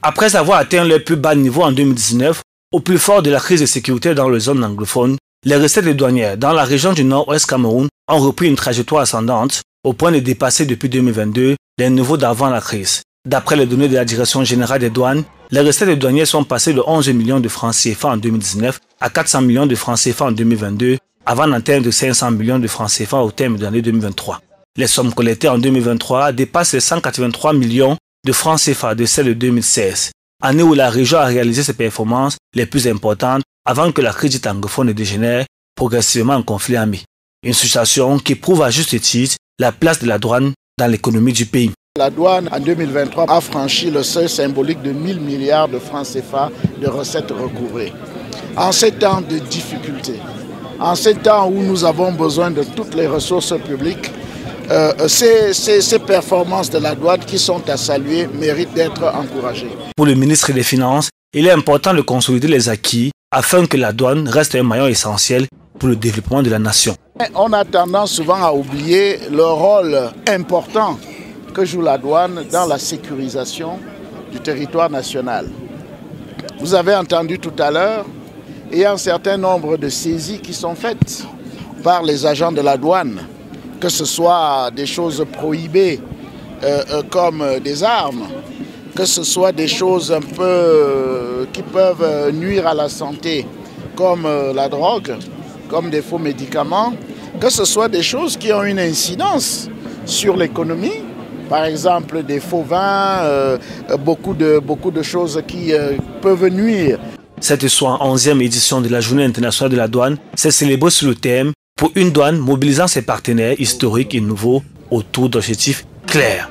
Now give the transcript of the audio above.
Après avoir atteint leur plus bas niveau en 2019, au plus fort de la crise de sécurité dans les zones anglophones, les recettes douanières dans la région du nord-ouest Cameroun ont repris une trajectoire ascendante au point de dépasser depuis 2022 les niveaux d'avant la crise. D'après les données de la Direction générale des douanes, les recettes douanières sont passées de 11 millions de francs CFA en 2019 à 400 millions de francs CFA en 2022, avant d'atteindre 500 millions de francs CFA au terme de l'année 2023. Les sommes collectées en 2023 dépassent les 183 millions de francs CFA de celles de 2016, année où la région a réalisé ses performances les plus importantes avant que la crise dite anglophone ne dégénère progressivement en conflit armé. Une situation qui prouve à juste titre la place de la douane dans l'économie du pays. La douane en 2023 a franchi le seuil symbolique de 1000 milliards de francs CFA de recettes recouvrées. En ces temps de difficultés, en ces temps où nous avons besoin de toutes les ressources publiques, ces performances de la douane qui sont à saluer méritent d'être encouragées. Pour le ministre des Finances, il est important de consolider les acquis afin que la douane reste un maillon essentiel pour le développement de la nation. On a tendance souvent à oublier le rôle important que joue la douane dans la sécurisation du territoire national. Vous avez entendu tout à l'heure, il y a un certain nombre de saisies qui sont faites par les agents de la douane, que ce soit des choses prohibées comme des armes, que ce soit des choses un peu qui peuvent nuire à la santé comme la drogue, comme des faux médicaments, que ce soit des choses qui ont une incidence sur l'économie, par exemple des faux vins, beaucoup de choses qui peuvent nuire. Cette 11e édition de la Journée internationale de la douane s'est célébrée sous le thème « Pour une douane mobilisant ses partenaires historiques et nouveaux autour d'objectifs clairs ».